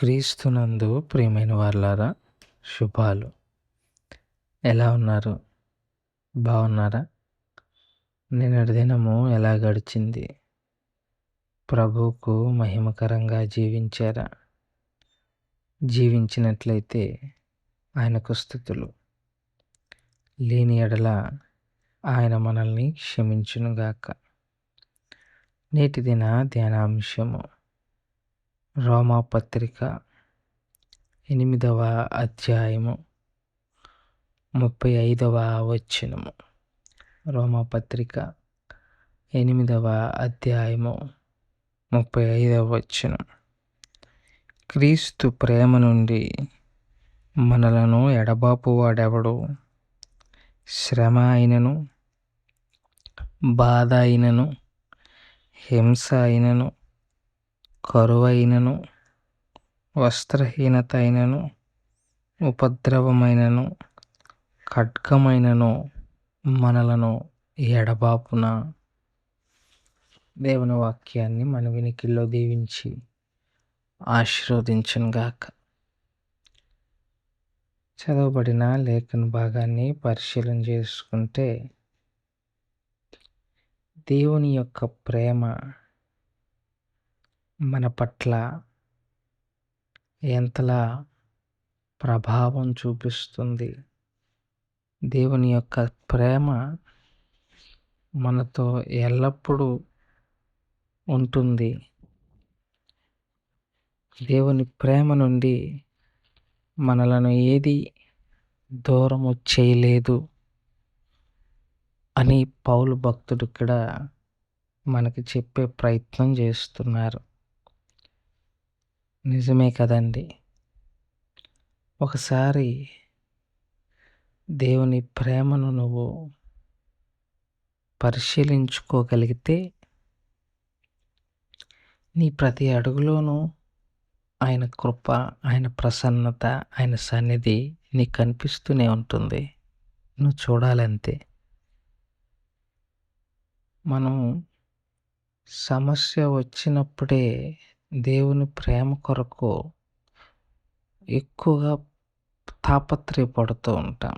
క్రీస్తునందు ప్రియమైన వారలారా, శుభాలు. ఎలా ఉన్నారు? బాగున్నారా? నిన్నటి దినము ఎలా గడిచింది? ప్రభువుకు మహిమకరంగా జీవించారా? జీవించినట్లయితే ఆయనకు స్తుతులు. లేని ఎడల ఆయన మనల్ని క్షమించునుగాక. నేటి దిన ధ్యానాంశము రోమాపత్రిక 8వ అధ్యాయము 35వ వచనము. రోమాపత్రిక 8వ అధ్యాయము 35వ వచనం. క్రీస్తు ప్రేమ నుండి మనలను ఎడబాపువాడెవడు? శ్రమ అయినను, బాధ అయినను, హింస అయినను, కరువైనను, వస్త్రహీనత అయినను, ఉపద్రవమైనను, ఖడ్గమైనను మనలను ఎడబాపున. దేవుని వాక్యాన్ని మన వినికిల్లో దీవించి ఆశీర్వదించునుగాక. చదవబడిన లేఖన భాగాన్ని పరిశీలన చేసుకుంటే, దేవుని యొక్క ప్రేమ మన పట్ల ఎంతలా ప్రభావం చూపిస్తుంది. దేవుని యొక్క ప్రేమ మనతో ఎల్లప్పుడూ ఉంటుంది. దేవుని ప్రేమ నుండి మనలను ఏది దూరము చేయలేదు అని పౌలు భక్తుడు ఇక్కడ మనకి చెప్పే ప్రయత్నం చేస్తున్నారు. నిజమే కదండి. ఒకసారి దేవుని ప్రేమను నువ్వు పరిశీలించుకోగలిగితే నీ ప్రతి అడుగులోనూ ఆయన కృప, ఆయన ప్రసన్నత, ఆయన సన్నిధి నీకు కనిపిస్తూనే ఉంటుంది. నువ్వు చూడాలంతే. మనం సమస్య వచ్చినప్పుడే దేవుని ప్రేమ కొరకు ఎక్కువగా తాపత్రయపడుతూ ఉంటాం.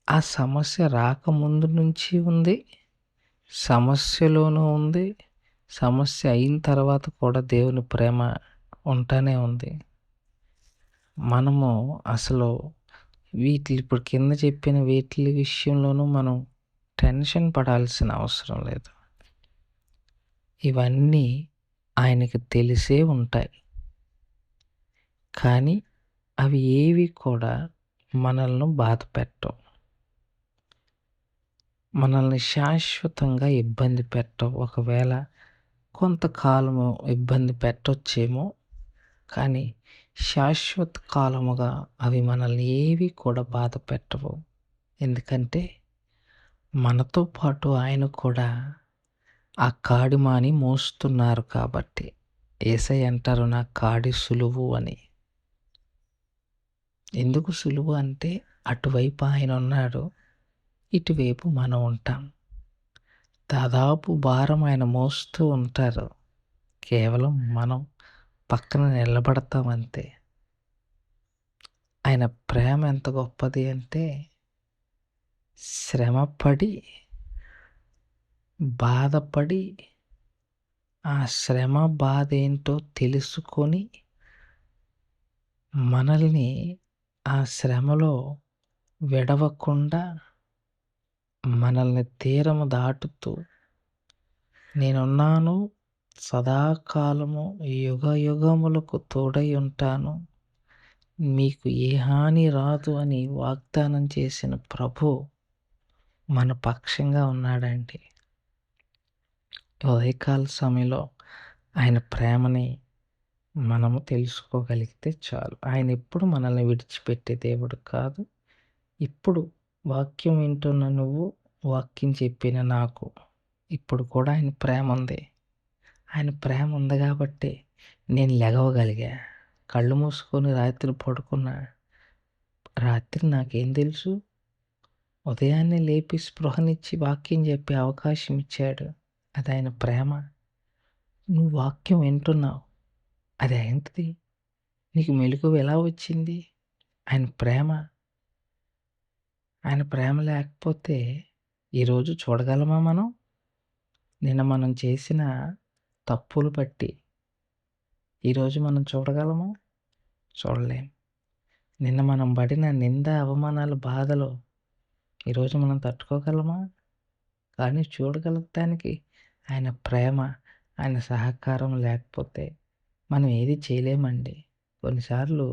ఆ సమస్య రాకముందు నుంచి ఉంది, సమస్యలోనూ ఉంది, సమస్య అయిన తర్వాత కూడా దేవుని ప్రేమ ఉంటానే ఉంది. మనము అసలు ఇప్పుడు కింద చెప్పిన వీటి విషయంలోనూ మనం టెన్షన్ పడాల్సిన అవసరం లేదు. ఇవన్నీ ఆయనకి తెలిసే ఉంటాయి. కానీ అవి ఏవి కూడా మనల్ని బాధ పెట్టవు, మనల్ని శాశ్వతంగా ఇబ్బంది పెట్టవు. ఒకవేళ కొంతకాలము ఇబ్బంది పెట్టొచ్చేమో, కానీ శాశ్వత కాలముగా అవి మనల్ని ఏవి కూడా బాధ పెట్టవు. ఎందుకంటే మనతో పాటు ఆయన కూడా ఆ కాడిమాని మోస్తున్నారు కాబట్టి. యేసయ్య అంటారు, నా కాడి సులువు అని. ఎందుకు సులువు అంటే అటువైపు ఆయన ఉన్నాడు, ఇటువైపు మనం ఉంటాం. దాదాపు భారం ఆయన మోస్తూ ఉంటారు, కేవలం మనం పక్కన నిలబడతాం అంతే. ఆయన ప్రేమ ఎంత గొప్పది అంటే, శ్రమపడి బాధపడి ఆ శ్రమ బాధ ఏంటో తెలుసుకొని మనల్ని ఆ శ్రమలో విడవకుండా మనల్ని తీరము దాటుతూ, నేనున్నాను, సదాకాలము యుగ యుగములకు తోడై ఉంటాను, మీకు ఏ హాని రాదు అని వాగ్దానం చేసిన ప్రభు మన పక్షంగా ఉన్నాడండి. ఉదయకాల సమయంలో ఆయన ప్రేమని మనము తెలుసుకోగలిగితే చాలు. ఆయన ఎప్పుడు మనల్ని విడిచిపెట్టే దేవుడు కాదు. ఇప్పుడు వాక్యం వింటున్న నువ్వు, వాక్యం చెప్పిన నాకు ఇప్పుడు కూడా ఆయన ప్రేమ ఉంది. ఆయన ప్రేమ ఉంది కాబట్టి నేను లెగవగలిగా. కళ్ళు మూసుకొని రాత్రి పడుకున్నా. రాత్రి నాకేం తెలుసు? ఉదయాన్నే లేపి స్పృహనిచ్చి వాక్యం చెప్పే అవకాశం ఇచ్చాడు. అది ఆయన ప్రేమ. నువ్వు వాక్యం వింటున్నావు, అది ఏంటిది? నీకు మెలకువ ఎలా వచ్చింది? ఆయన ప్రేమ. ఆయన ప్రేమ లేకపోతే ఈరోజు చూడగలమా మనం? నిన్న మనం చేసిన తప్పులు బట్టి ఈరోజు మనం చూడగలమా? చూడలేం. నిన్న మనం పడిన నింద, అవమానాలు, బాధలు ఈరోజు మనం తట్టుకోగలమా? కానీ చూడగలగటానికి ఆయన ప్రేమ, ఆయన సహకారం లేకపోతే మనం ఏది చేయలేమండి. కొన్నిసార్లు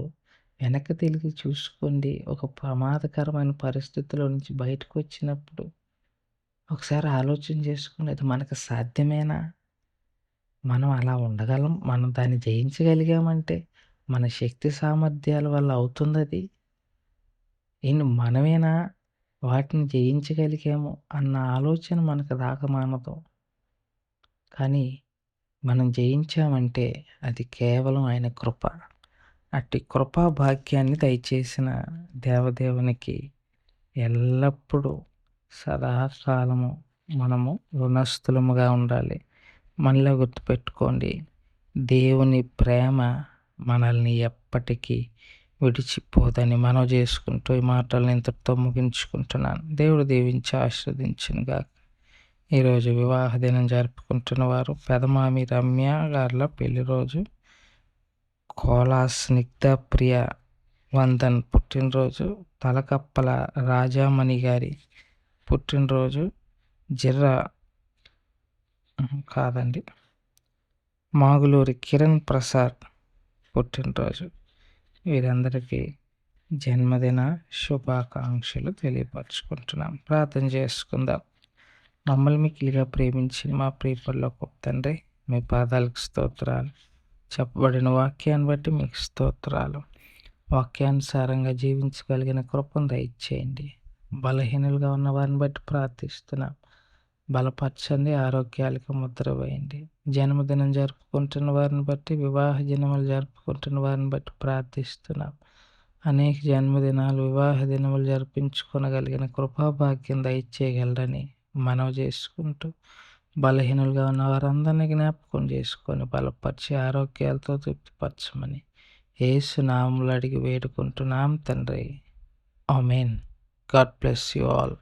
వెనక్కి తిరిగి చూసుకోండి. ఒక ప్రమాదకరమైన పరిస్థితిలో నుంచి బయటకొచ్చినప్పుడు ఒకసారి ఆలోచన చేసుకోండి. అది మనకు సాధ్యమేనా? మనం అలా ఉండగలం. మనం దాన్ని జయించగలిగామంటే మన శక్తి సామర్థ్యాల వల్ల అవుతుందది. మనమేనా వాటిని జయించగలిగాము అన్న ఆలోచన మనకు రాకమానదు. కానీ మనం జయించామంటే అది కేవలం ఆయన కృప. అట్టి కృపా భాగ్యాన్ని దయచేసిన దేవదేవునికి ఎల్లప్పుడూ సదాకాలము మనము ఋణస్థులముగా ఉండాలి. మనలో గుర్తుపెట్టుకోండి, దేవుని ప్రేమ మనల్ని ఎప్పటికీ విడిచిపోదని మనవి చేసుకుంటూ ఈ మాటలను ఇంతటితో ముగించుకుంటున్నాను. దేవుడు దీవించి ఆశీర్వదించునుగాక. ఈరోజు వివాహ దినం జరుపుకుంటున్న వారు పెదమామి రమ్య గార్ల పెళ్లి రోజు, కోలా స్నిగ్ధ ప్రియ వందన్ పుట్టినరోజు, తలకప్పల రాజామణి గారి పుట్టినరోజు, జిర్రా కాదండి మాగులూరి కిరణ్ ప్రసాద్ పుట్టినరోజు. వీరందరికీ జన్మదిన శుభాకాంక్షలు తెలియపరచుకుంటున్నాం. ప్రార్థన చేసుకుందాం. మమ్మల్ని మిక్కిలిగా ప్రేమించిన మా ప్రియపరలోకపు తండ్రి, మీ పాదాలకు స్తోత్రాలు. చెప్పబడిన వాక్యాన్ని బట్టి మీకు స్తోత్రాలు. వాక్యానుసారంగా జీవించగలిగిన కృపను దయచేయండి. బలహీనులుగా ఉన్న వారిని బట్టి ప్రార్థిస్తున్నాం. బలపరచండి, ఆరోగ్యాలకు ముద్ర వేయండి. జన్మదినం జరుపుకుంటున్న వారిని బట్టి, వివాహ దినములు జరుపుకుంటున్న వారిని బట్టి ప్రార్థిస్తున్నాం. అనేక జన్మదినాలు, వివాహ దినములు జరిపించుకొనగలిగిన కృపాభాగ్యం దయచేయగలరని మనవి చేసుకుంటూ, బలహీనులుగా ఉన్న వారందరినీ జ్ఞాపకం చేసుకొని బలపరిచి ఆరోగ్యాలతో తృప్తిపరచమని యేసు నామములో అడిగి వేడుకుంటున్నాం తండ్రి. Amen. God bless you all.